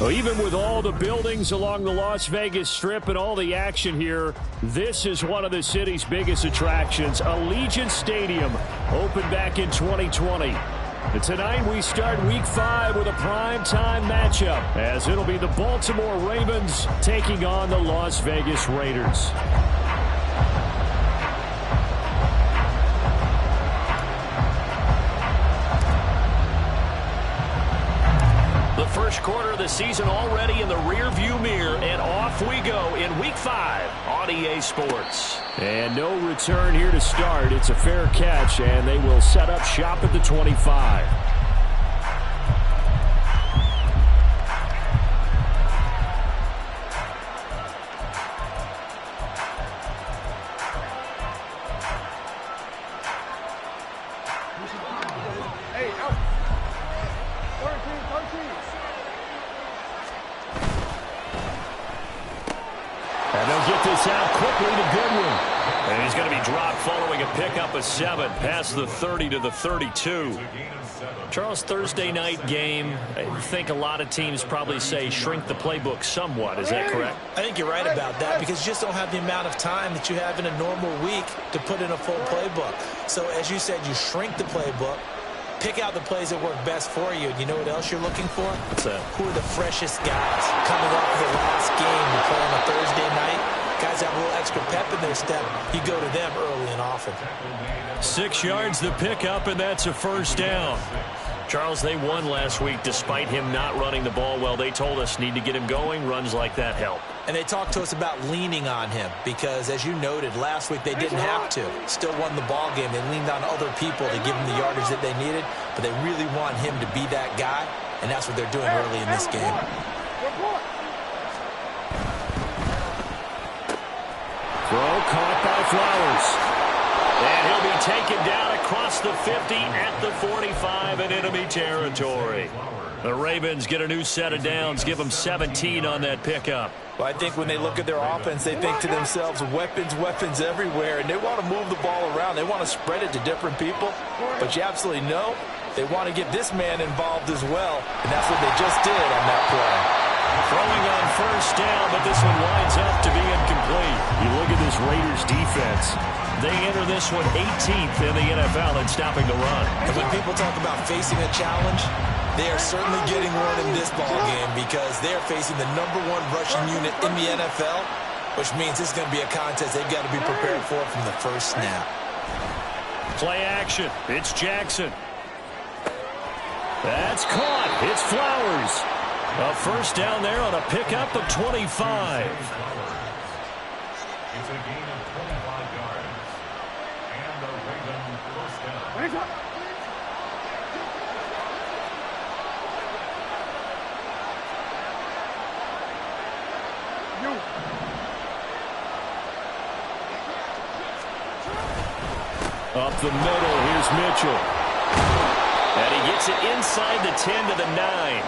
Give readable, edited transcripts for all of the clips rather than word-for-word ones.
Well, even with all the buildings along the Las Vegas Strip and all the action here, this is one of the city's biggest attractions. Allegiant Stadium opened back in 2020. And tonight we start Week 5 with a primetime matchup, as it'll be the Baltimore Ravens taking on the Las Vegas Raiders. First quarter of the season already in the rearview mirror, and off we go in Week 5 on EA Sports. And no return here to start. It's a fair catch, and they will set up shop at the 25. Past the 30 to the 32. Charles, Thursday night game, I think a lot of teams probably say shrink the playbook somewhat. Is that correct? I think you're right about that, because you just don't have the amount of time that you have in a normal week to put in a full playbook. So as you said, you shrink the playbook, pick out the plays that work best for you. And you know what else you're looking for? Who are the freshest guys coming off the last game to play on a Thursday night? Guys have a little extra pep in their step. You go to them early and often. 6 yards the pickup, and that's a first down. Charles, they won last week despite him not running the ball well. They told us need to get him going. Runs like that help. And they talked to us about leaning on him because, as you noted, last week they didn't have to. Still won the ball game. They leaned on other people to give them the yardage that they needed, but they really want him to be that guy, and that's what they're doing early in this game. Throw caught by Flowers. And he'll be taken down across the 50 at the 45 in enemy territory. The Ravens get a new set of downs, give them 17 on that pickup. Well, I think when they look at their offense, they think to themselves, weapons, weapons everywhere, and they want to move the ball around. They want to spread it to different people, but you absolutely know they want to get this man involved as well, and that's what they just did on that play. Throwing on first down, but this one winds up to be incomplete. You look at this Raiders defense. They enter this one 18th in the NFL in stopping the run. And when people talk about facing a challenge, they are certainly getting one in this ball game because they are facing the #1 rushing unit in the NFL, which means this is going to be a contest they've got to be prepared for from the first snap. Play action. It's Jackson. That's caught. It's Flowers. A first down there on a pickup of 25. It's a gain of 25 yards. And the Ravens first down. Up the middle, here's Mitchell. And he gets it inside the 10 to the 9.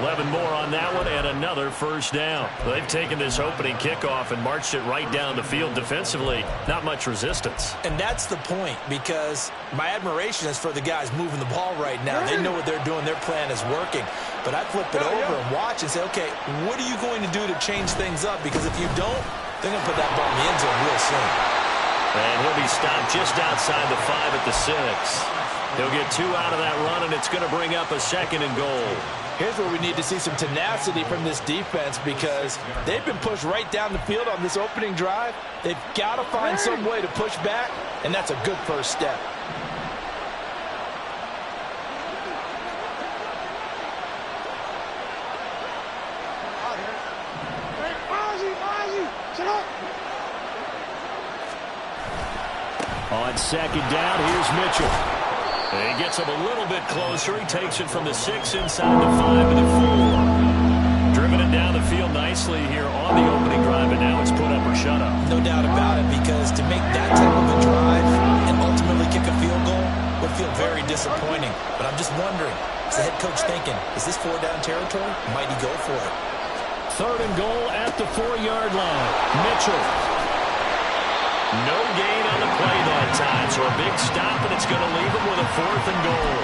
11 more on that one, and another first down. They've taken this opening kickoff and marched it right down the field defensively. Not much resistance. And that's the point, because my admiration is for the guys moving the ball right now. They know what they're doing. Their plan is working. But I flip it over and watch and say, okay, what are you going to do to change things up? Because if you don't, they're going to put that ball in the end zone real soon. And he'll be stopped just outside the 5 at the 6. He'll get 2 out of that run, and it's going to bring up a 2nd and goal. Here's where we need to see some tenacity from this defense, because they've been pushed right down the field on this opening drive. They've got to find some way to push back, and that's a good first step. On 2nd down, here's Mitchell. He gets him a little bit closer. He takes it from the 6 inside the 5 to the 4. Driven it down the field nicely here on the opening drive, and now it's put up or shut up. No doubt about it, because to make that type of a drive and ultimately kick a field goal would feel very disappointing. But I'm just wondering, is the head coach thinking, is this 4-down territory? Might he go for it? 3rd and goal at the 4-yard line. Mitchell. No gain on the play that time, so a big stop, and it's going to leave him with a 4th and goal.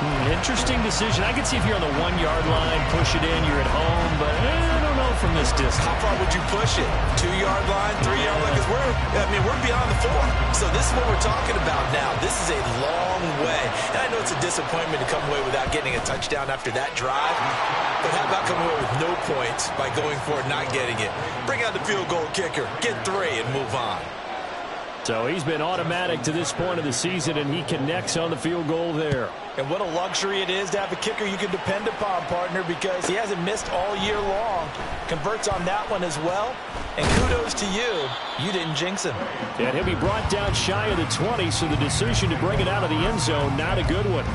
Interesting decision. I could see if you're on the 1-yard line, push it in, you're at home, but I don't know from this distance. How far would you push it? 2-yard line, 3-yard line? Because we're beyond the 4. So this is what we're talking about now. This is a long way. And I know it's a disappointment to come away without getting a touchdown after that drive. But how about coming away with no points by going for it, not getting it? Bring out the field goal kicker, get 3, and move on. So he's been automatic to this point of the season, and he connects on the field goal there. And what a luxury it is to have a kicker you can depend upon, partner, because he hasn't missed all year long. Converts on that one as well. And kudos to you. You didn't jinx him. And he'll be brought down shy of the 20, so the decision to bring it out of the end zone, not a good one.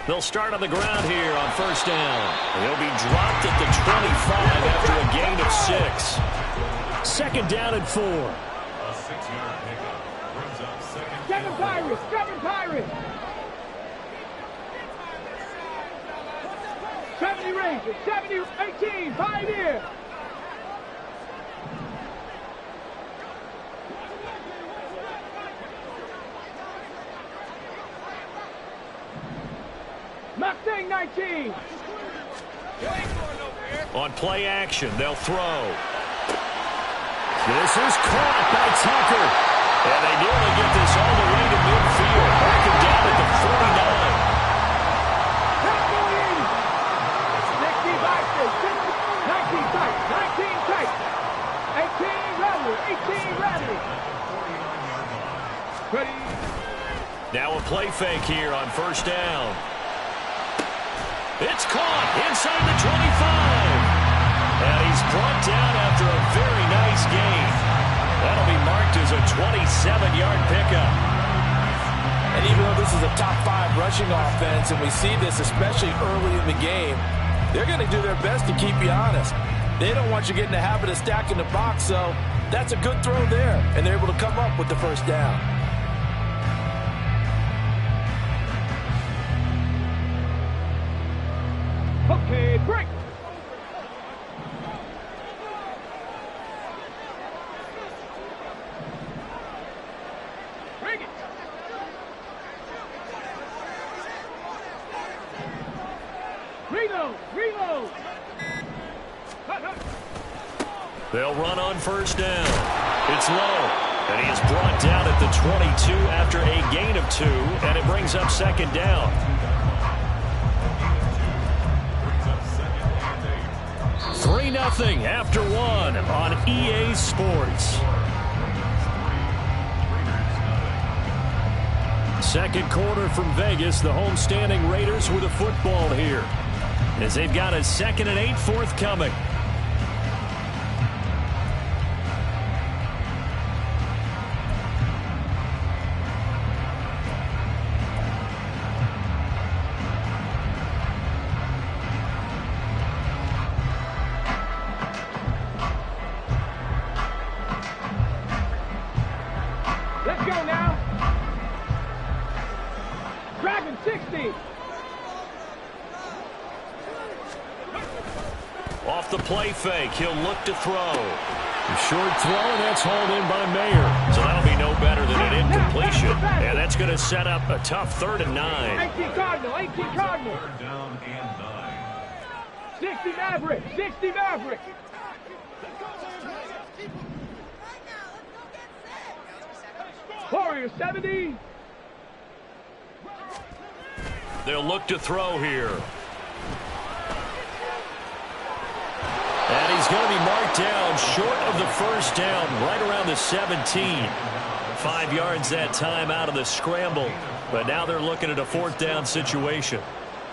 They'll start on the ground here on first down. He'll be dropped at the 25 after a gain of 6. Second down and 4. A 6-yard pickup brings up second. Kevin Pirates! Kevin Pirates! 70 Rangers! 70, 18, Pioneer! Mustang 19. On play action, they'll throw. This is caught by Tucker. And they nearly get this all the way to midfield. Back him down at the 49. 19 tight. 19 tight. 18 rattle. 18 rattle. Ready. Now a play fake here on first down. It's caught inside the 25. And he's brought down after a very nice gain. That'll be marked as a 27-yard pickup. And even though this is a top 5 rushing offense, and we see this especially early in the game, they're going to do their best to keep you honest. They don't want you getting the habit of stacking the box, so that's a good throw there. And they're able to come up with the first down. Okay, break. Bring it. Reload, reload. They'll run on first down. It's low. And he is brought down at the 22 after a gain of 2. And it brings up second down. 3-0 after 1 on EA Sports. Second quarter from Vegas. The homestanding Raiders with a football here, as they've got a 2nd and 8 forthcoming. Let's go now. Dragon 60. Off the play fake, he'll look to throw. A short throw, and that's hauled in by Mayer. So that'll be no better than an incompletion. And that's going to set up a tough 3rd and 9. 18 Cardinal, 18 Cardinal. 3rd down and 9. 60 Maverick, 60 Maverick. Warrior 70. They'll look to throw here. And he's going to be marked down short of the first down, right around the 17. 5 yards that time out of the scramble. But now they're looking at a 4th down situation.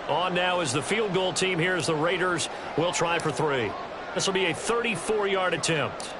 On now is the field goal team here as the Raiders will try for 3. This will be a 34-yard attempt.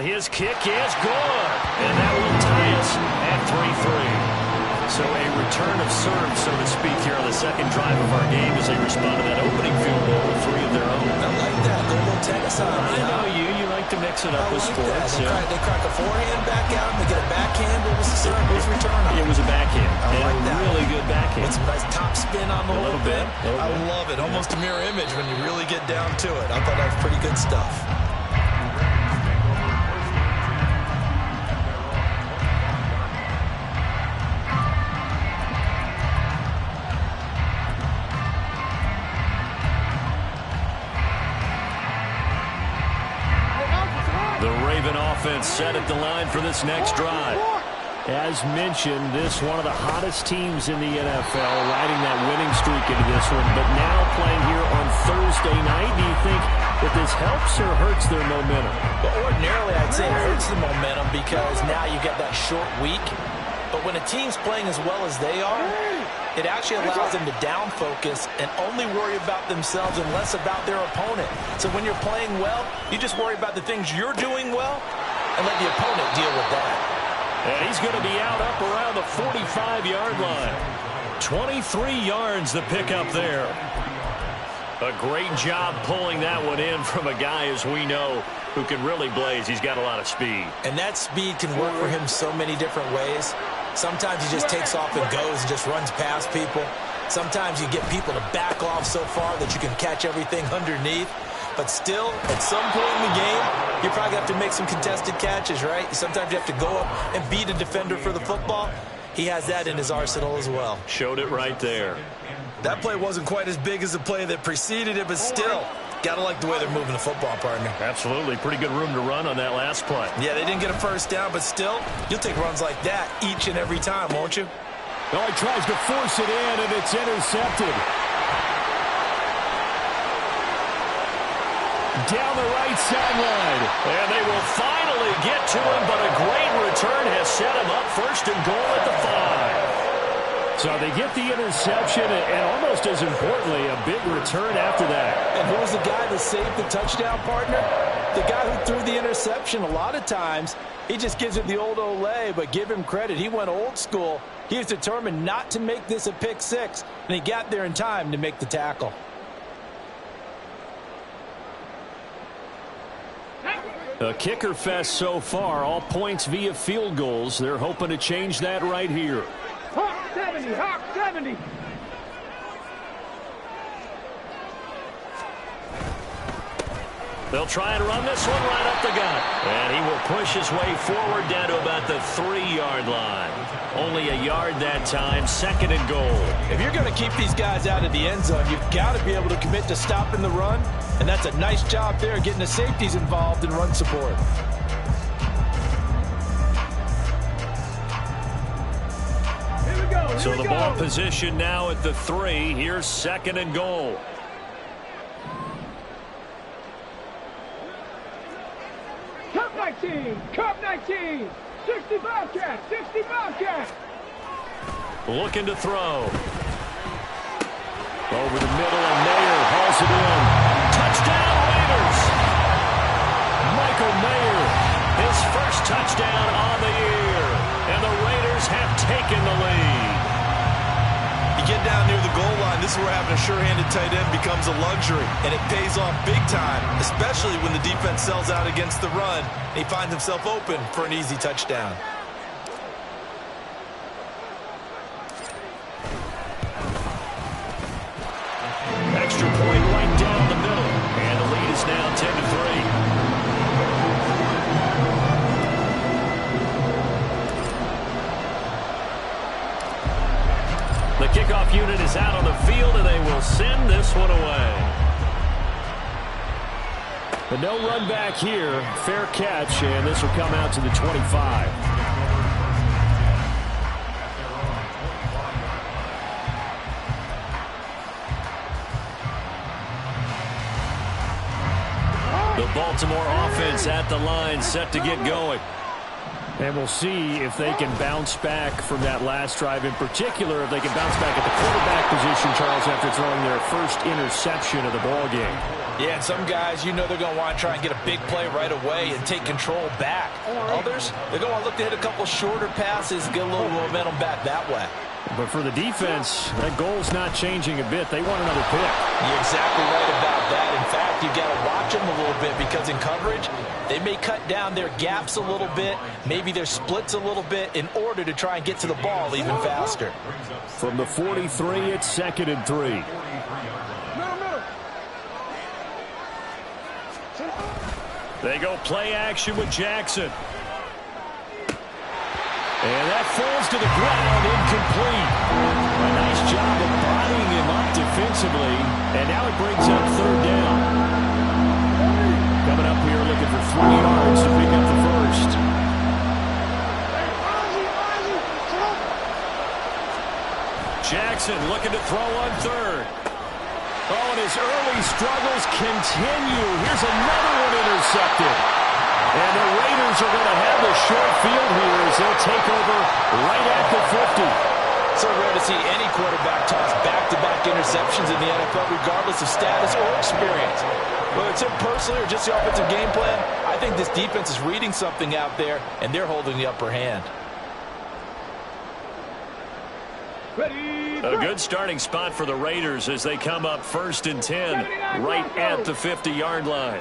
And his kick is good. And that will tie us at 3-3. So a return of serve, so to speak, here on the second drive of our game as they respond to that opening field goal with 3 of their own. I like that. Go a little tennis on me. I know you like to mix it up with sports. They crack a forehand back out, and they get a backhand. What was the serve? What was the return on? It was a backhand. I like that. Really good backhand. With some nice top spin on the whole thing. I love it. Almost a mirror image when you really get down to it. I thought that was pretty good stuff. Offense set at the line for this next drive. As mentioned, this one of the hottest teams in the NFL, riding that winning streak into this one, but now playing here on Thursday night. Do you think that this helps or hurts their momentum? Well, ordinarily, I'd say it hurts the momentum because now you get that short week. But when a team's playing as well as they are, it actually allows them to down focus and only worry about themselves and less about their opponent. So when you're playing well, you just worry about the things you're doing well and let the opponent deal with that. And he's going to be out up around the 45-yard line. 23 yards the pickup there. A great job pulling that one in from a guy, as we know, who can really blaze. He's got a lot of speed. And that speed can work for him so many different ways. Sometimes he just takes off and goes and just runs past people. Sometimes you get people to back off so far that you can catch everything underneath. But still, at some point in the game, you probably have to make some contested catches, right? Sometimes you have to go up and beat a defender for the football. He has that in his arsenal as well. Showed it right there. That play wasn't quite as big as the play that preceded it, but still, got to like the way they're moving the football, partner. Absolutely. Pretty good room to run on that last play. Yeah, they didn't get a first down, but still, you'll take runs like that each and every time, won't you? Well, he tries to force it in, and it's intercepted. Down the right sideline. And they will finally get to him, but a great return has set him up first and goal at the 5. So they get the interception, and almost as importantly, a big return after that. And who was the guy that saved the touchdown, partner? The guy who threw the interception. A lot of times, he just gives it the old Olay, but give him credit. He went old school. He was determined not to make this a pick six, and he got there in time to make the tackle. A kicker fest so far, all points via field goals. They're hoping to change that right here. Hawk 70, Hawk 70. They'll try and run this one right up the gut. And he will push his way forward down to about the 3-yard line. Only a yard that time, second and goal. If you're going to keep these guys out of the end zone, you've got to be able to commit to stopping the run. And that's a nice job there, getting the safeties involved in run support. Here we go. So the ball position now at the 3. Here's second and goal. Cup 19, Cup 19. 60 Bobcat, 60 Bobcat. Looking to throw. Over the middle, and Mayer hauls it in. Touchdown, Raiders! Michael Mayer, his first touchdown on the year. And the Raiders have taken the lead. You get down near the goal line, this is where having a sure-handed tight end becomes a luxury. And it pays off big time, especially when the defense sells out against the run. And he finds himself open for an easy touchdown. Extra point right down the middle. And the lead is now 10-3. The kickoff unit is out on the field, and they will send this one away. But no run back here. Fair catch, and this will come out to the 25. The Baltimore offense at the line, set to get going. And we'll see if they can bounce back from that last drive, in particular, if they can bounce back at the quarterback position, Charles, after throwing their first interception of the ball game. Yeah, and some guys, you know they're going to want to try and get a big play right away and take control back. Others, they're going to want to look to hit a couple shorter passes, get a little momentum back that way. But for the defense, that goal's not changing a bit. They want another pick. You're exactly right about that. In fact, you've got to watch them a little bit because in coverage, they may cut down their gaps a little bit, maybe their splits a little bit in order to try and get to the ball even faster. From the 43, it's 2nd and 3. They go play action with Jackson. And that falls to the ground, incomplete. A nice job of bodying him up defensively. And now it brings up 3rd down. Coming up here looking for 3 yards to pick up the first. Jackson looking to throw on 3rd. Oh, and his early struggles continue. Here's another one intercepted. And the Raiders are going to have the short field here as they'll take over right at the 50. So rare to see any quarterback toss back-to-back interceptions in the NFL, regardless of status or experience. Whether it's him personally or just the offensive game plan, I think this defense is reading something out there, and they're holding the upper hand. A good starting spot for the Raiders as they come up 1st and 10, right at the 50-yard line.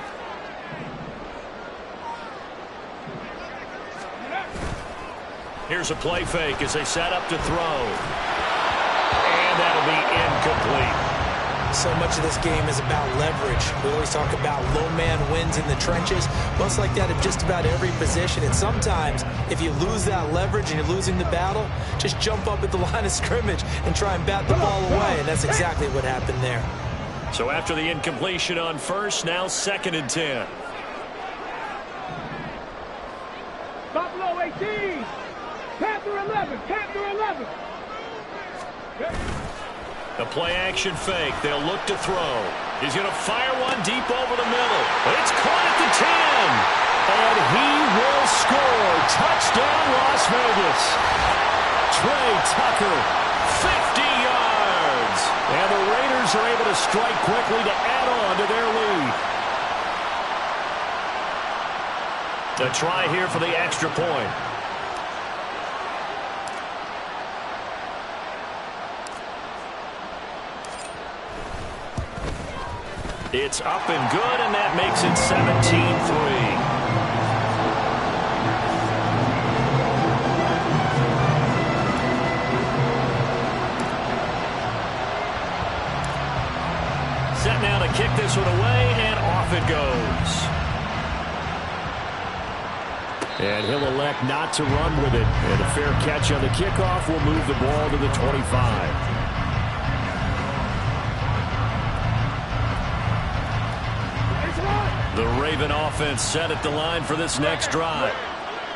Here's a play fake as they set up to throw. And that'll be incomplete. So much of this game is about leverage. We always talk about low man wins in the trenches. Well, it's like that at just about every position. And sometimes, if you lose that leverage and you're losing the battle, just jump up at the line of scrimmage and try and bat the ball away. And that's exactly what happened there. So after the incompletion on 1st, now 2nd and 10. Buffalo 18. Panther 11. Panther 11. The play-action fake. They'll look to throw. He's going to fire one deep over the middle. It's caught at the 10. And he will score. Touchdown, Las Vegas. Trey Tucker, 50 yards. And the Raiders are able to strike quickly to add on to their lead. A try here for the extra point. It's up and good, and that makes it 17-3. Set now to kick this one away, and off it goes. And he'll elect not to run with it. And a fair catch on the kickoff will move the ball to the 25. The Raven offense set at the line for this next drive.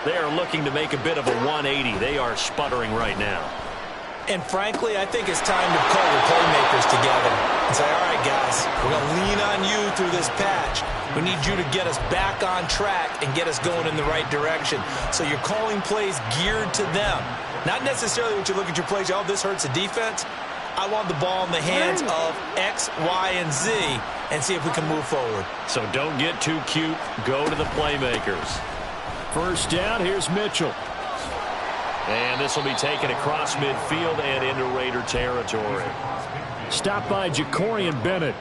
They are looking to make a bit of a 180. They are sputtering right now. And frankly, I think it's time to call your playmakers together and say, all right, guys, we're going to lean on you through this patch. We need you to get us back on track and get us going in the right direction. So you're calling plays geared to them. Not necessarily what you look at your plays, oh, this hurts the defense. I want the ball in the hands of X, Y, and Z and see if we can move forward. So don't get too cute. Go to the playmakers. First down, here's Mitchell. And this will be taken across midfield and into Raider territory. Stopped by Jacorian Bennett.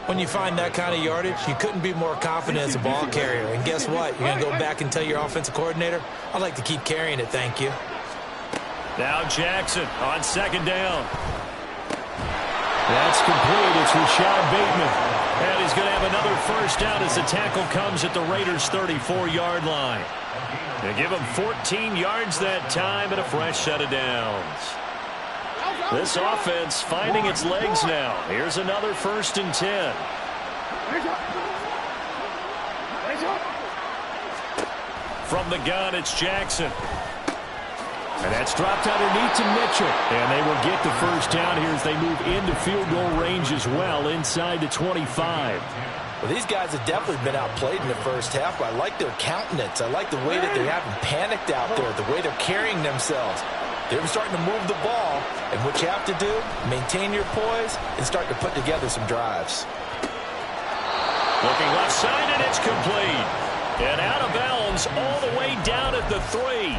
When you find that kind of yardage, you couldn't be more confident as a ball carrier. And guess what? You're going to go back and tell your offensive coordinator, I'd like to keep carrying it, thank you. Now Jackson on 2nd down. That's complete. It's Rashad Bateman. And he's going to have another first down as the tackle comes at the Raiders' 34-yard line. They give him 14 yards that time and a fresh set of downs. This offense finding its legs now. Here's another 1st and 10. From the gun, it's Jackson. And that's dropped underneath to Mitchell. And they will get the first down here as they move into field goal range as well inside the 25. Well, these guys have definitely been outplayed in the first half, but I like their countenance. I like the way that they haven't panicked out there, the way they're carrying themselves. They're starting to move the ball, and what you have to do, maintain your poise and start to put together some drives. Looking left side, and it's complete. And out of bounds all the way down at the 3.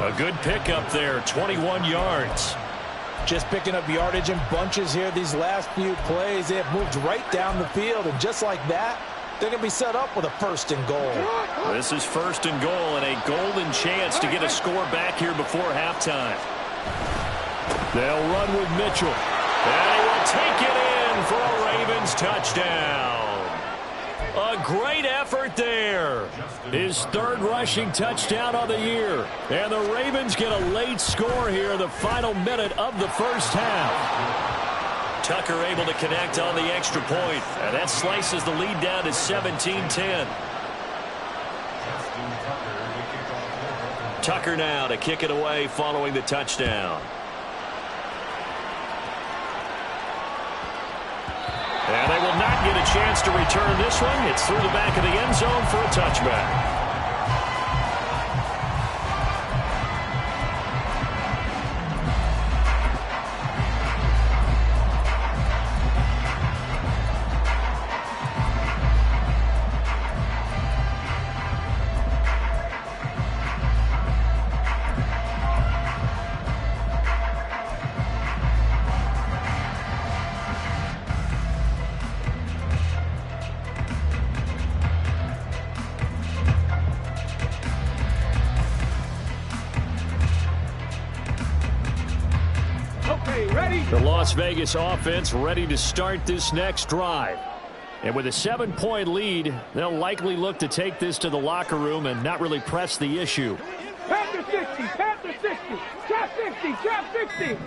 A good pickup there, 21 yards. Just picking up yardage in bunches here these last few plays. They have moved right down the field, and just like that, they're going to be set up with a 1st and goal. This is 1st and goal and a golden chance to get a score back here before halftime. They'll run with Mitchell. And he will take it in for a Ravens touchdown. A great effort there. His 3rd rushing touchdown of the year. And the Ravens get a late score here, the final minute of the first half. Tucker able to connect on the extra point. And that slices the lead down to 17-10. Tucker now to kick it away following the touchdown. And they will not get a chance to return this one. It's through the back of the end zone for a touchback. The Las Vegas offense ready to start this next drive. And with a 7-point lead, they'll likely look to take this to the locker room and not really press the issue. Panther 60, Panther 60, trap 60, trap 60.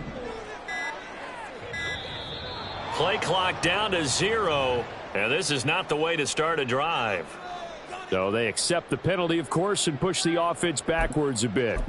Play clock down to 0, and this is not the way to start a drive. So they accept the penalty, of course, and push the offense backwards a bit.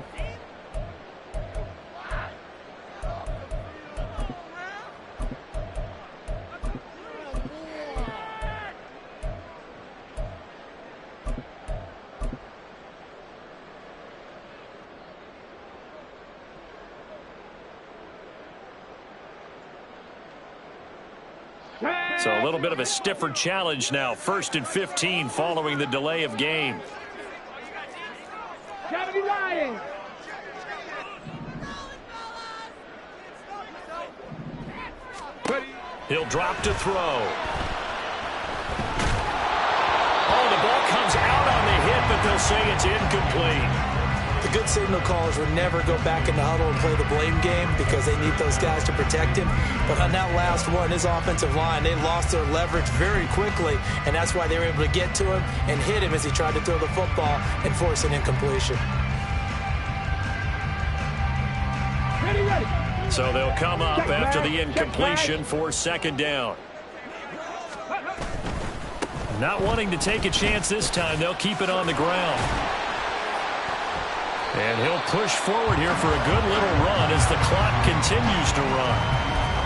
So a little bit of a stiffer challenge now. 1st and 15 following the delay of game. Lions. He'll drop to throw. Oh, the ball comes out on the hit, but they'll say it's incomplete. The good signal callers would never go back in the huddle and play the blame game because they need those guys to protect him. But on that last one, his offensive line, they lost their leverage very quickly, and that's why they were able to get to him and hit him as he tried to throw the football and force an incompletion. Ready. So they'll come up after the incompletion for 2nd down. Not wanting to take a chance this time, they'll keep it on the ground. And he'll push forward here for a good little run as the clock continues to run.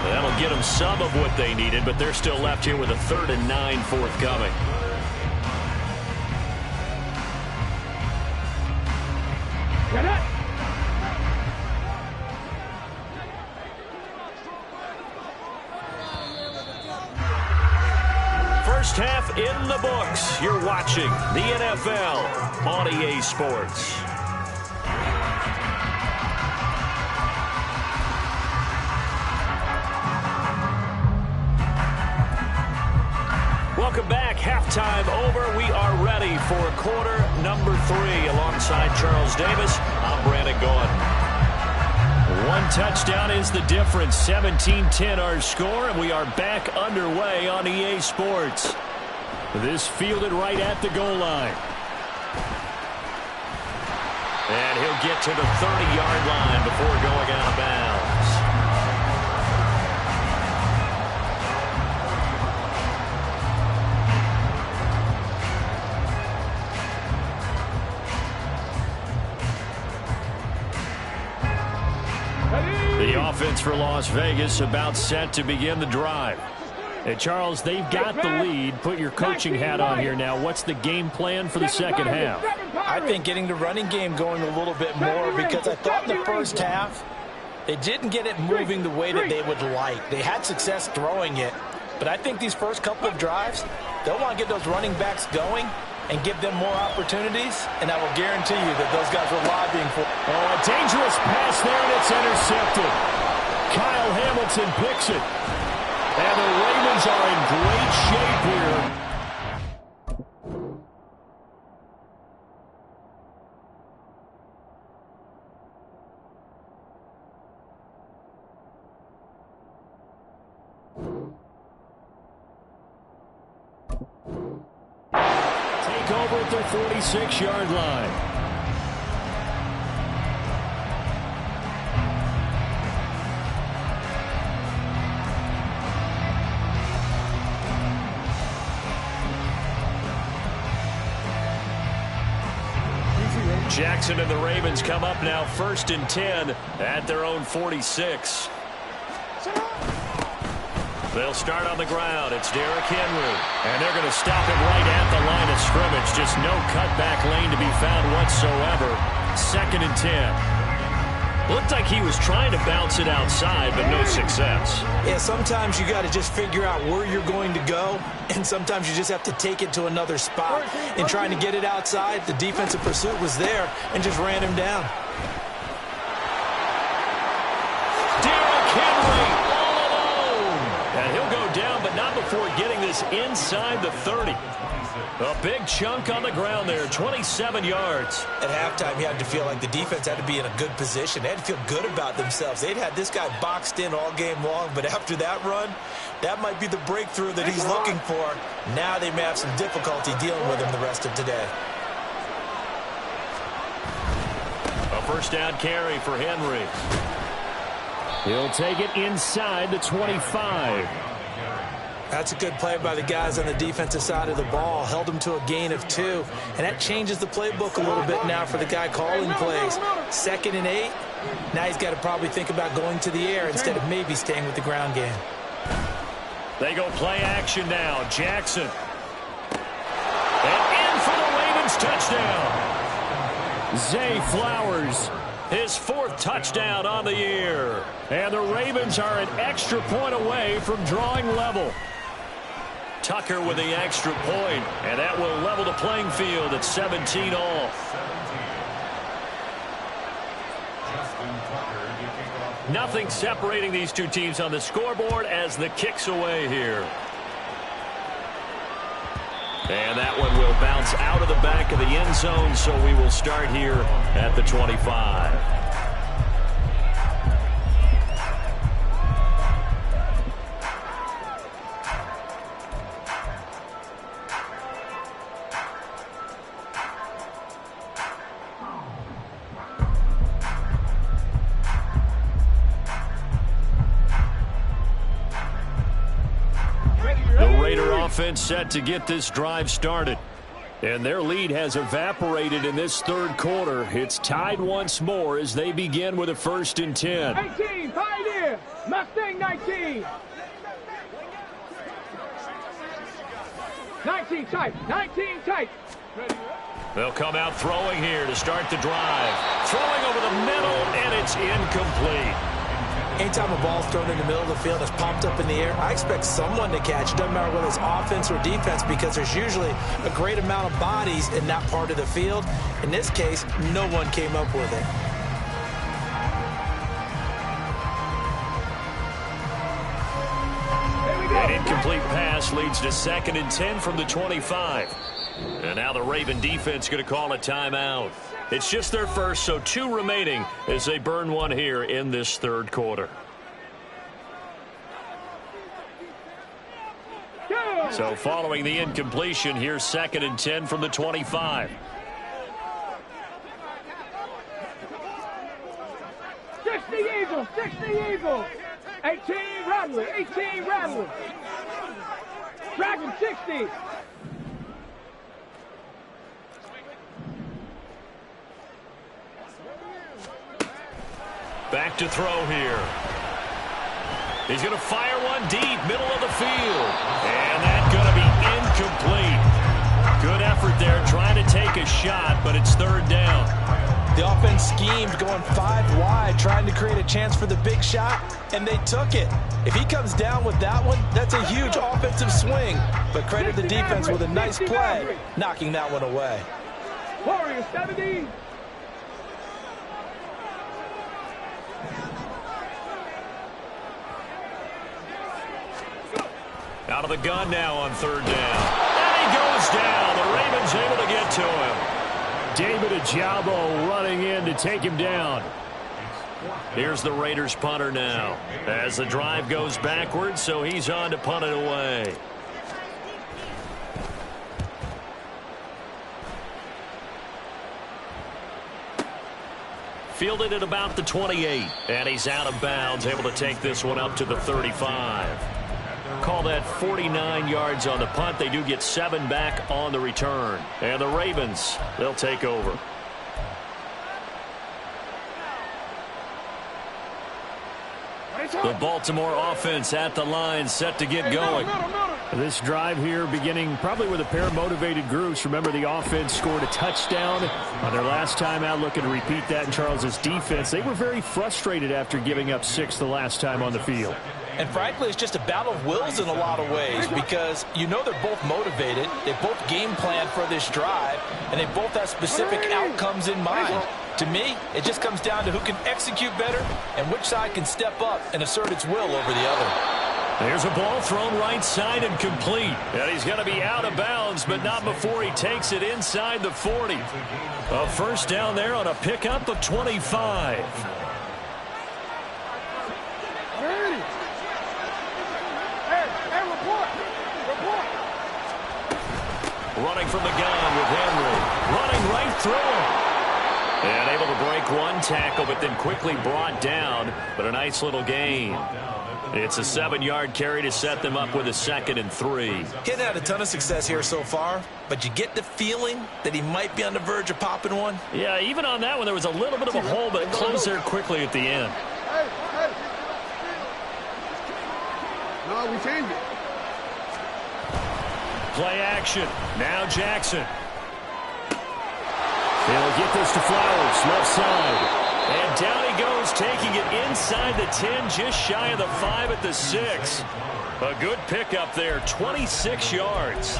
That'll get them some of what they needed, but they're still left here with a 3rd and 9 forthcoming. Get it. First half in the books. You're watching the NFL on EA Sports. Welcome back. Halftime over. We are ready for quarter number 3. Alongside Charles Davis, I'm Brandon Gaudin. One touchdown is the difference. 17-10 our score, and we are back underway on EA Sports. This fielded right at the goal line. And he'll get to the 30-yard line before going out of bounds. The offense for Las Vegas about set to begin the drive. Hey, Charles, they've got the lead. Put your coaching hat on here now. What's the game plan for the second half? I think getting the running game going a little bit more, because I thought in the first half they didn't get it moving the way that they would like. They had success throwing it, but I think these first couple of drives, they'll want to get those running backs going and give them more opportunities, and I will guarantee you that those guys were lobbying for. Oh, a dangerous pass there, and it's intercepted. Kyle Hamilton picks it. And the Ravens are in great shape here. Take over at their 46-yard line. Jackson and the Ravens come up now 1st and 10 at their own 46. They'll start on the ground. It's Derrick Henry. And they're going to stop him right at the line of scrimmage. Just no cutback lane to be found whatsoever. 2nd and 10. Looked like he was trying to bounce it outside, but no success. Yeah, sometimes you got to just figure out where you're going to go, and sometimes you just have to take it to another spot. In trying to get it outside, the defensive pursuit was there and just ran him down. Derrick Henry all alone. And he'll go down, but not before getting this inside the 30. A big chunk on the ground there, 27 yards. At halftime, you had to feel like the defense had to be in a good position. They had to feel good about themselves. They'd had this guy boxed in all game long, but after that run, that might be the breakthrough that he's looking for. Now they may have some difficulty dealing with him the rest of today. A first down carry for Henry. He'll take it inside the 25. That's a good play by the guys on the defensive side of the ball. Held them to a gain of 2. And that changes the playbook a little bit now for the guy calling plays. 2nd and 8. Now he's got to probably think about going to the air instead of maybe staying with the ground game. They go play action now. Jackson. And in for the Ravens touchdown. Zay Flowers. His 4th touchdown on the year. And the Ravens are an extra point away from drawing level. Tucker with the extra point, and that will level the playing field at 17 all. Nothing separating these two teams on the scoreboard as the kick's away here. And that one will bounce out of the back of the end zone, so we will start here at the 25. Offense set to get this drive started. And their lead has evaporated in this 3rd quarter. It's tied once more as they begin with a 1st and 10. 18, Pioneer. Mustang 19. 19 tight. 19 tight. They'll come out throwing here to start the drive. Throwing over the middle, and it's incomplete. Anytime a ball's thrown in the middle of the field that's popped up in the air, I expect someone to catch. It doesn't matter whether it's offense or defense, because there's usually a great amount of bodies in that part of the field. In this case, no one came up with it. An incomplete pass leads to 2nd and 10 from the 25. And now the Raven defense going to call a timeout. It's just their first, so 2 remaining as they burn one here in this 3rd quarter. So following the incompletion, here's 2nd and 10 from the 25. 60 Eagles, 60 Eagles. 18 Rattler, 18 Rattler. Dragon 60. Back to throw here. He's going to fire one deep, middle of the field. And that's going to be incomplete. Good effort there, trying to take a shot, but it's third down. The offense schemed going 5 wide, trying to create a chance for the big shot, and they took it. If he comes down with that one, that's a huge offensive swing. But credit the defense with a nice play, knocking that one away. Warriors 70. Out of the gun now on third down. And he goes down. The Ravens able to get to him. David Ojabo running in to take him down. Here's the Raiders punter now. As the drive goes backwards, so he's on to punt it away. Fielded at about the 28. And he's out of bounds, able to take this one up to the 35. Call that 49 yards on the punt. They do get 7 back on the return. And the Ravens, they'll take over. The Baltimore offense at the line, set to get going. This drive here beginning probably with a pair of motivated groups. Remember, the offense scored a touchdown on their last time out, looking to repeat that in Charles's defense. They were very frustrated after giving up 6 the last time on the field. And frankly, it's just a battle of wills in a lot of ways, because you know they're both motivated, they both game plan for this drive, and they both have specific outcomes in mind. To me, it just comes down to who can execute better and which side can step up and assert its will over the other. There's a ball thrown right side and complete. And he's going to be out of bounds, but not before he takes it inside the 40. A first down there on a pickup of 25. Running from the gun with Henry. Running right through him. And able to break one tackle, but then quickly brought down. But a nice little gain. It's a 7-yard carry to set them up with a 2nd and 3. He hadn't had a ton of success here so far, but you get the feeling that he might be on the verge of popping one. Yeah, even on that one, there was a little bit of a hole, but it closed there quickly at the end. Hey. No, we changed it. Play action. Now Jackson. They'll get this to Flowers, left side. And down he goes, taking it inside the 10, just shy of the 5 at the 6. A good pickup there, 26 yards.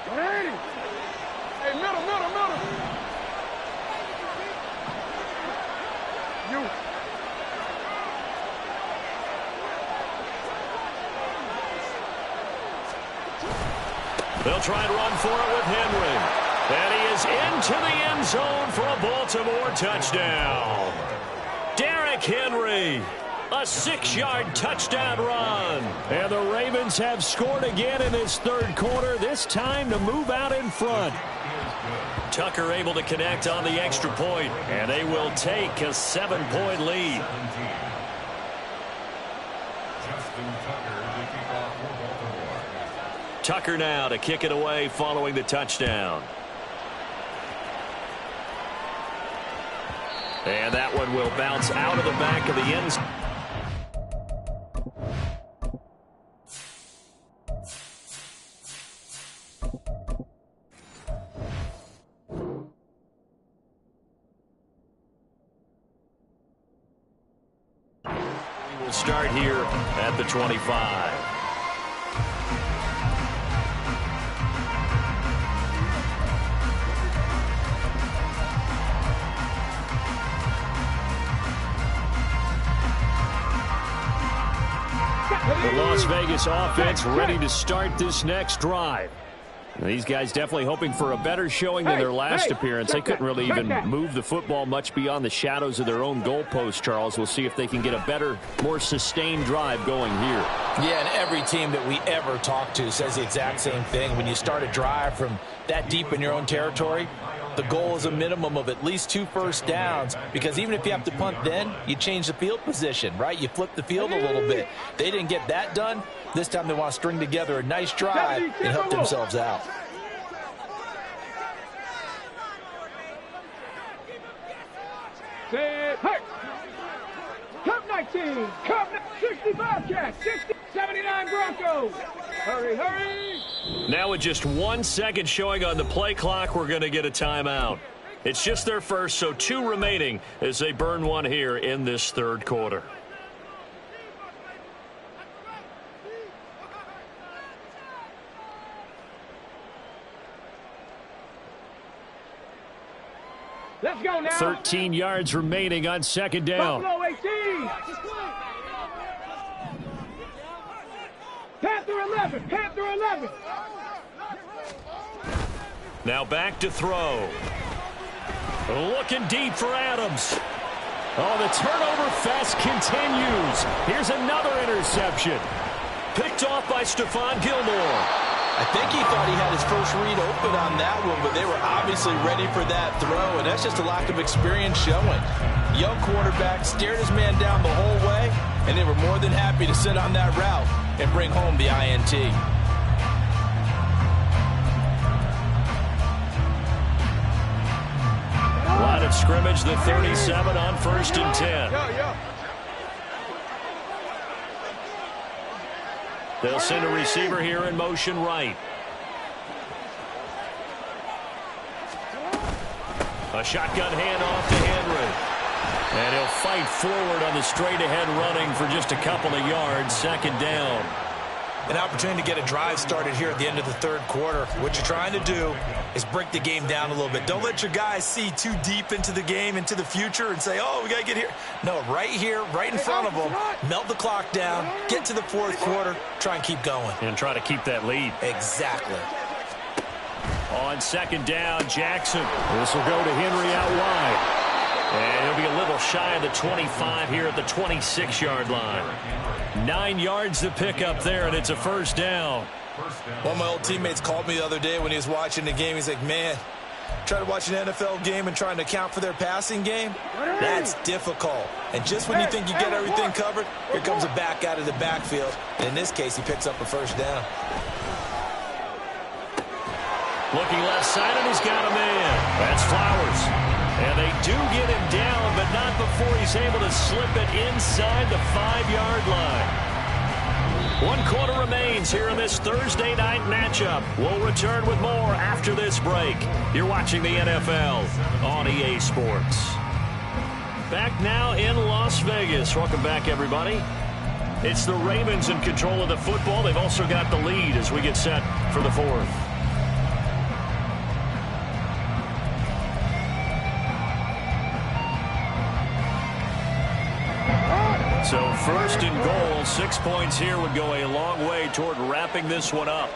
Hey, middle. You. They'll try and run for it with Henry. And he is into the end zone for a Baltimore touchdown. Derrick Henry, a 6-yard touchdown run. And the Ravens have scored again in this third quarter, this time to move out in front. Tucker able to connect on the extra point, and they will take a 7-point lead. Tucker now to kick it away following the touchdown. And that one will bounce out of the back of the end zone. We will start here at the 25. The Las Vegas offense ready to start this next drive. These guys definitely hoping for a better showing than their last appearance. They couldn't really even move the football much beyond the shadows of their own goalpost, Charles. We'll see if they can get a better, more sustained drive going here. Yeah, and every team that we ever talk to says the exact same thing. When you start a drive from that deep in your own territory, The goal is a minimum of at least 2 first downs, because even if you have to punt then, you change the field position, right? You flip the field a little bit. They didn't get that done. This time they want to string together a nice drive and help themselves out. Set, hey! Cup 19, Cup 65 Cats, 60, 79 Broncos. Hurry, hurry! Now with just 1 second showing on the play clock, we're going to get a timeout. It's just their first, so 2 remaining as they burn one here in this third quarter. Let's go now. 13 yards remaining on second down. Buffalo 18. Panther 11. Panther 11. Now back to throw. Looking deep for Adams. Oh, the turnover fest continues. Here's another interception. Picked off by Stephon Gilmore. I think he thought he had his first read open on that one, but they were obviously ready for that throw, and that's just a lack of experience showing. Young quarterback stared his man down the whole way, and they were more than happy to sit on that route and bring home the INT. Line of scrimmage, the 37 on 1st and 10. They'll send a receiver here in motion right. A shotgun handoff to Henry. And he'll fight forward on the straight-ahead running for just a couple of yards. Second down. An opportunity to get a drive started here at the end of the third quarter. What you're trying to do is break the game down a little bit. Don't let your guys see too deep into the game, into the future, and say, oh, we got to get here. No, right here, right in front of them, melt the clock down, get to the fourth quarter, try and keep going. And try to keep that lead. Exactly. On second down, Jackson. This will go to Henry out wide. And he'll be a little shy of the 25 here at the 26-yard line. 9 yards to pick up there, and it's a first down. One of my old teammates called me the other day when he was watching the game. He's like, man, trying to watch an NFL game and trying to account for their passing game, that's difficult. And just when you think you get everything covered, here comes a back out of the backfield. And in this case, he picks up a first down. Looking left side, and he's got a man. That's Flowers. And they do get him down, but not before he's able to slip it inside the 5-yard line. 1 quarter remains here in this Thursday night matchup. We'll return with more after this break. You're watching the NFL on EA Sports. Back now in Las Vegas. Welcome back, everybody. It's the Ravens in control of the football. They've also got the lead as we get set for the fourth. So 1st and goal, 6 points here would go a long way toward wrapping this one up.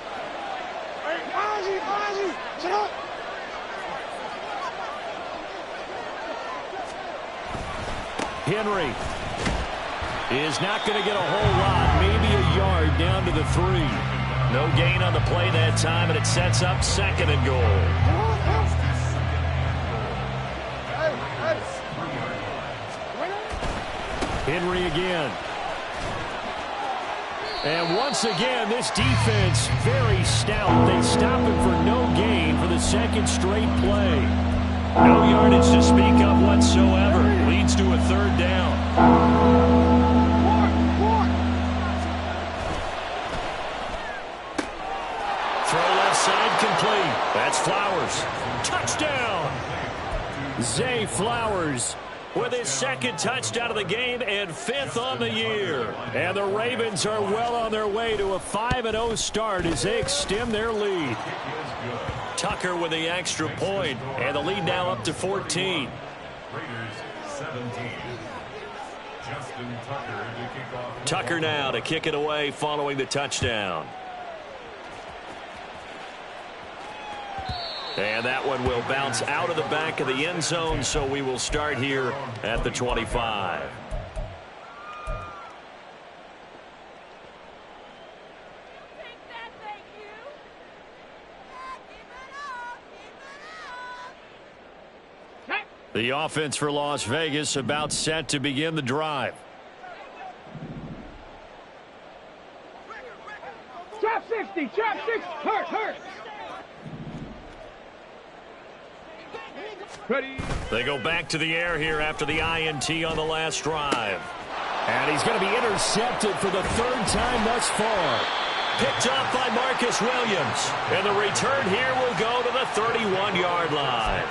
Henry is not going to get a whole lot, maybe a yard down to the 3. No gain on the play that time, and it sets up 2nd and goal. Henry again. And once again, this defense very stout. They stop him for no gain for the 2nd straight play. No yardage to speak of whatsoever. Leads to a 3rd down. Throw left side complete. That's Flowers. Touchdown. Zay Flowers with his 2nd touchdown of the game and 5th on the year. And the Ravens are well on their way to a 5-0 start as they extend their lead. Tucker with the extra point, and the lead now up to 14. Raiders 17. Justin Tucker to kick off. Tucker now to kick it away following the touchdown. And that one will bounce out of the back of the end zone, so we will start here at the 25. The offense for Las Vegas about set to begin the drive. Trap 60, trap 60, hurt. Ready. They go back to the air here after the INT on the last drive. And he's going to be intercepted for the third time thus far. Picked up by Marcus Williams. And the return here will go to the 31-yard line.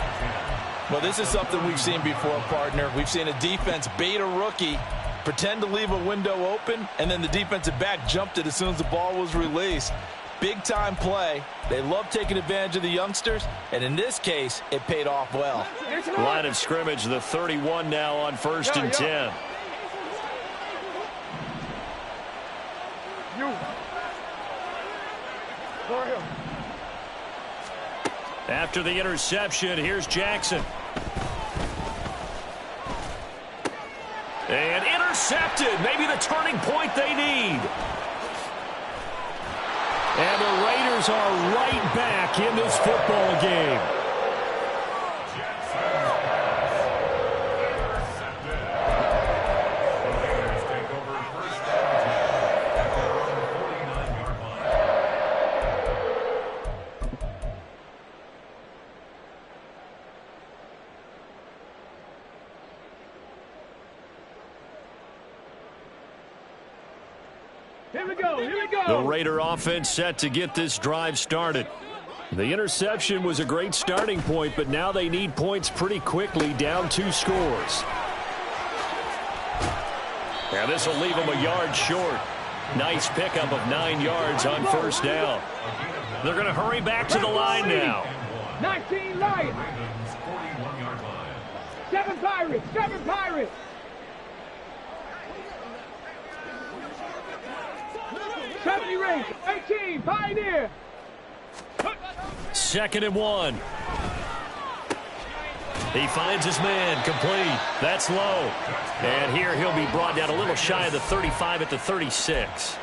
Well, this is something we've seen before, partner. We've seen a defense bait a rookie, pretend to leave a window open, and then the defensive back jumped it as soon as the ball was released. Big-time play. They love taking advantage of the youngsters, and in this case, it paid off well. Line of scrimmage, the 31 now on 1st and 10. After the interception, here's Jackson. And intercepted. Maybe the turning point they need. And the Raiders are right back in this football game. Here we go. The Raider offense set to get this drive started. The interception was a great starting point, but now they need points pretty quickly, down 2 scores. Now this will leave them a yard short. Nice pickup of 9 yards on 1st down. They're going to hurry back to the line now. 19 Lions. 7 Pirates. 70 Rangers. 18 Pioneer. 2nd and 1. He finds his man, complete. That's low. And here he'll be brought down a little shy of the 35 at the 36.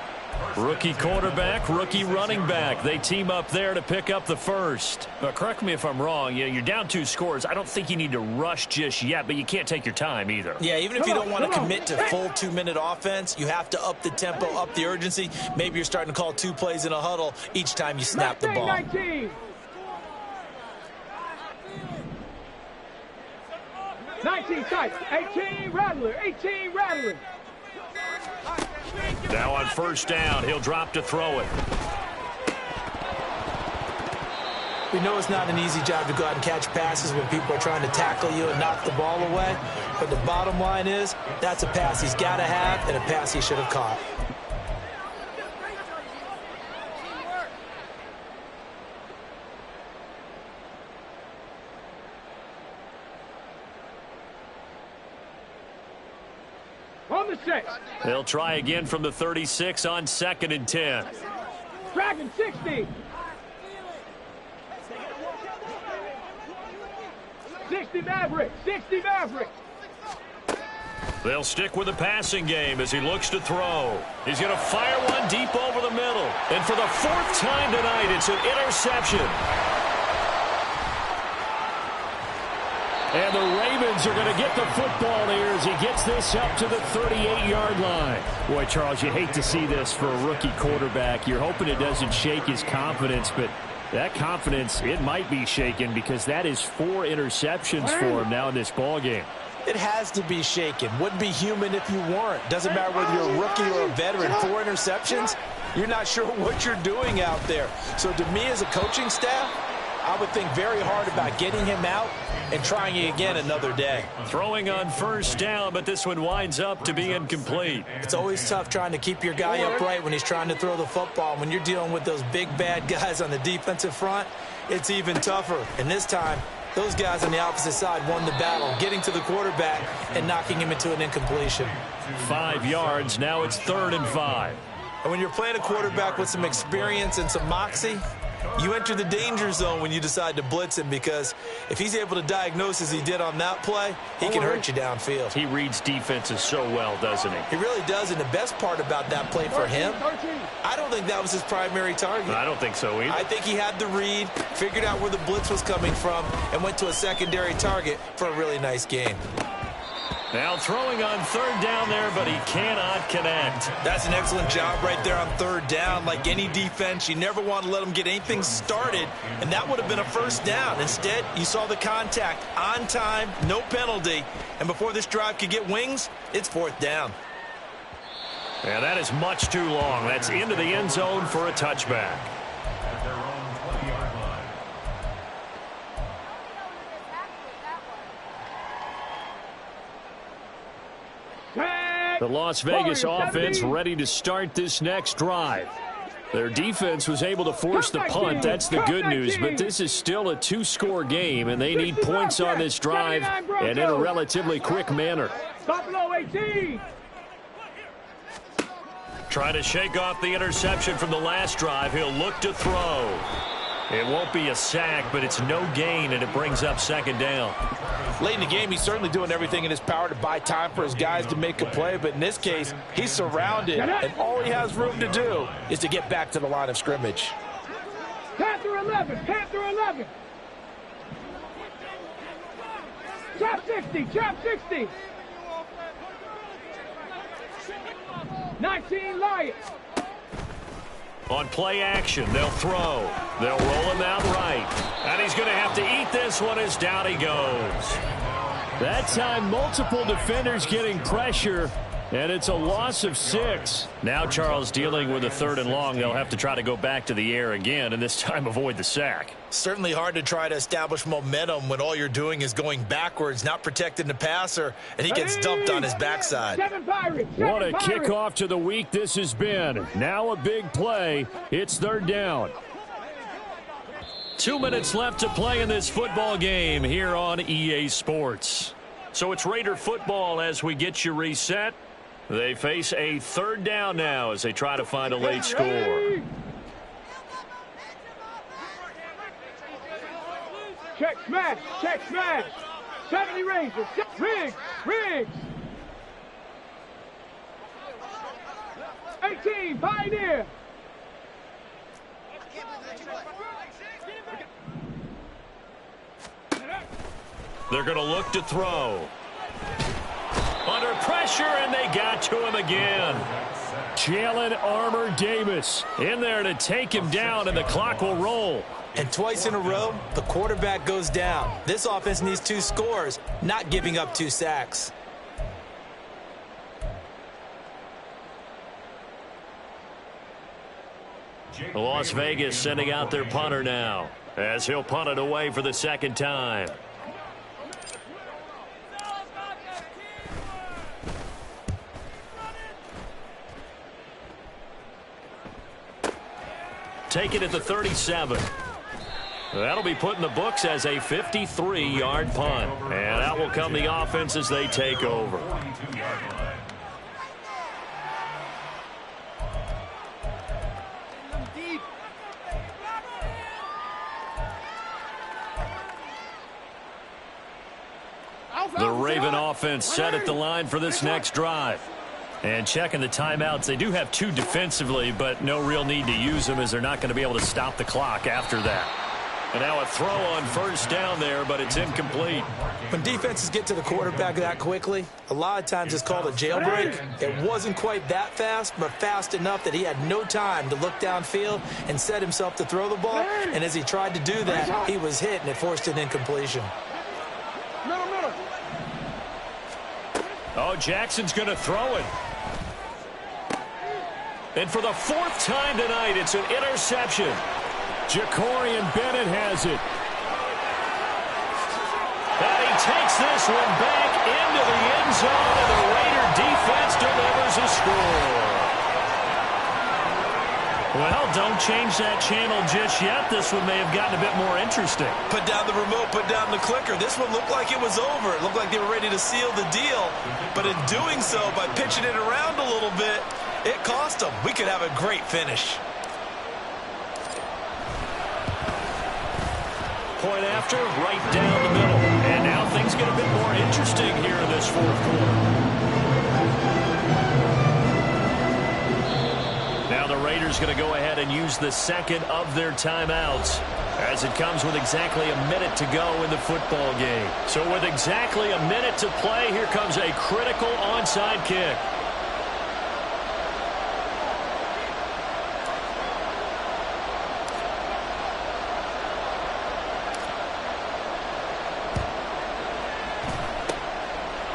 Rookie quarterback, rookie running back. They team up there to pick up the first. But correct me if I'm wrong. You're down 2 scores. I don't think you need to rush just yet, but you can't take your time either. Yeah, even if you don't want to commit to full 2-minute offense, you have to up the tempo, up the urgency. Maybe you're starting to call 2 plays in a huddle each time you snap the ball. 19 tight. 18 Rattler. Now on 1st down, he'll drop to throw it. We know it's not an easy job to go out and catch passes when people are trying to tackle you and knock the ball away. But the bottom line is, that's a pass he's got to have and a pass he should have caught. On the 6. They'll try again from the 36 on 2nd and 10. Dragon 60. 60 Maverick. They'll stick with the passing game as he looks to throw. He's going to fire one deep over the middle. And for the 4th time tonight, it's an interception. And the Ravens are going to get the football here as he gets this up to the 38-yard line. Boy, Charles, you hate to see this for a rookie quarterback. You're hoping it doesn't shake his confidence, but that confidence, it might be shaken because that is 4 interceptions for him now in this ball game. It has to be shaken. Wouldn't be human if you weren't. Doesn't matter whether you're a rookie or a veteran. 4 interceptions, you're not sure what you're doing out there. So to me as a coaching staff, I would think very hard about getting him out and trying it again another day. Throwing on 1st down, but this one winds up to be incomplete. It's always tough trying to keep your guy upright when he's trying to throw the football. When you're dealing with those big, bad guys on the defensive front, it's even tougher. And this time, those guys on the opposite side won the battle, getting to the quarterback and knocking him into an incompletion. 5 yards. Now it's 3rd and 5. And when you're playing a quarterback with some experience and some moxie, You enter the danger zone when you decide to blitz him, because if he's able to diagnose as he did on that play, he can hurt you downfield. He reads defenses so well, doesn't he? He really does, and the best part about that play for him, I don't think that was his primary target. I don't think so either. I think he had the read, figured out where the blitz was coming from, and went to a secondary target for a really nice gain. Now throwing on third down there, but he cannot connect. That's an excellent job right there on third down. Like any defense, you never want to let them get anything started, and that would have been a first down. Instead, you saw the contact on time, no penalty, and before this drive could get wings, it's fourth down. Yeah, that is much too long. That's into the end zone for a touchback. At their own 20-yard line. The Las Vegas offense ready to start this next drive. Their defense was able to force the punt. That's the good news, but this is still a two-score game, and they need points on this drive and in a relatively quick manner. Buffalo 18. Trying to shake off the interception from the last drive. He'll look to throw. It won't be a sack, but it's no gain, and it brings up second down. Late in the game, he's certainly doing everything in his power to buy time for his guys to make a play, but in this case, he's surrounded, and all he has room to do is to get back to the line of scrimmage. Panther 11. Panther 11. Trap 60. Trap 60. 19 Lions. On play action, they'll throw. They'll roll him out right. And he's going to have to eat this one as down he goes. That time, multiple defenders getting pressure, and it's a loss of 6. Now Charles dealing with a third and long. They'll have to try to go back to the air again, and this time avoid the sack. Certainly hard to try to establish momentum when all you're doing is going backwards, not protecting the passer, and he gets dumped on his backside. What a kickoff to the week this has been. Now a big play. It's third down. 2 minutes left to play in this football game here on EA Sports. So it's Raider football as we get you reset. They face a third down now as they try to find a late score. Check smash. Check smash. 70 Rangers. Riggs. Riggs. 18 Pioneer. They're going to look to throw. Under pressure, and they got to him again. Jalen Armour Davis in there to take him down, and the clock will roll. And twice in a row, the quarterback goes down. This offense needs 2 scores, not giving up 2 sacks. Las Vegas sending out their punter now as he'll punt it away for the second time. Take it at the 37. That'll be put in the books as a 53-yard punt. And that will come the offense as they take over. The Raven offense set at the line for this next drive. And checking the timeouts, they do have 2 defensively, but no real need to use them as they're not going to be able to stop the clock after that. And now a throw on first down there, but it's incomplete. When defenses get to the quarterback that quickly, a lot of times it's called a jailbreak. It wasn't quite that fast, but fast enough that he had no time to look downfield and set himself to throw the ball. And as he tried to do that, he was hit, and it forced an incompletion. Oh, Jackson's going to throw it. And for the 4th time tonight, it's an interception. Jacorian Bennett has it. And he takes this one back into the end zone, and the Raider defense delivers a score. Well, don't change that channel just yet. This one may have gotten a bit more interesting. Put down the remote, put down the clicker. This one looked like it was over. It looked like they were ready to seal the deal. But in doing so, by pitching it around a little bit, it cost them. We could have a great finish. point after, right down the middle. And now things get a bit more interesting here in this fourth quarter. Now the Raiders going to go ahead and use the second of their timeouts, as it comes with exactly a minute to go in the football game. So with exactly a minute to play, here comes a critical onside kick.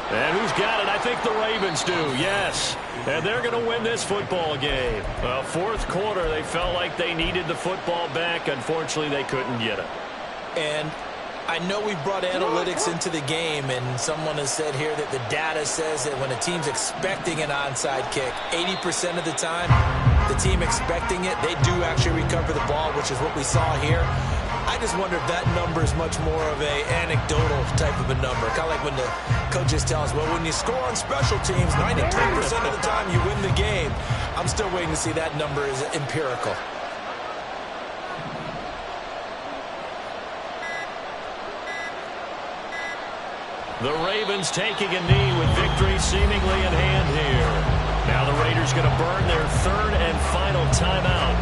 And who's got it? I think the Ravens do, yes. And they're going to win this football game. Well, fourth quarter, they felt like they needed the football back. Unfortunately, they couldn't get it. And I know we brought analytics into the game, and someone has said here that the data says that when a team's expecting an onside kick, 80% of the time, the team expecting it, they do actually recover the ball, which is what we saw here. I just wonder if that number is much more of a anecdotal type of a number. Kind of like when the coaches tell us, well, when you score on special teams, 93% of the time you win the game. I'm still waiting to see that number is empirical. The Ravens taking a knee with victory seemingly in hand here. Now the Raiders going to burn their third and final timeout,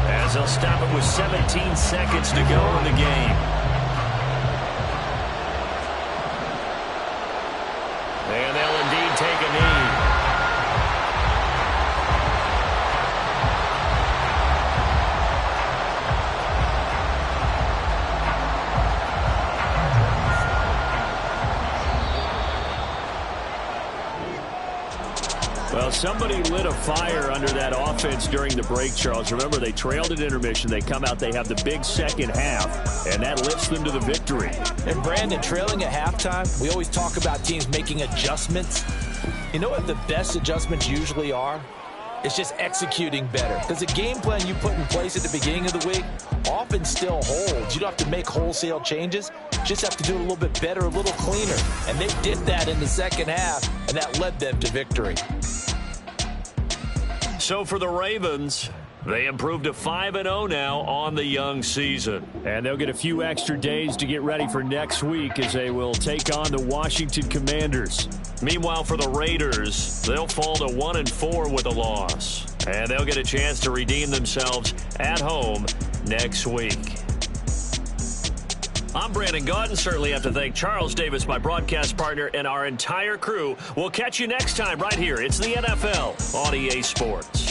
as they'll stop it with 17 seconds to go in the game. And they'll indeed take a knee. Well, somebody lit a fire under that offense during the break, Charles. Remember, they trailed at intermission. They come out, they have the big second half, and that lifts them to the victory. And, Brandon, trailing at halftime, we always talk about teams making adjustments. You know what the best adjustments usually are? It's just executing better. Because the game plan you put in place at the beginning of the week often still holds. You don't have to make wholesale changes. Just have to do it a little bit better, a little cleaner. And they did that in the second half, and that led them to victory. So for the Ravens, they improved to 5-0 now on the young season. And they'll get a few extra days to get ready for next week as they will take on the Washington Commanders. Meanwhile, for the Raiders, they'll fall to 1-4 with a loss. And they'll get a chance to redeem themselves at home next week. I'm Brandon Gaudin. Certainly have to thank Charles Davis, my broadcast partner, and our entire crew. We'll catch you next time right here. It's the NFL on EA Sports.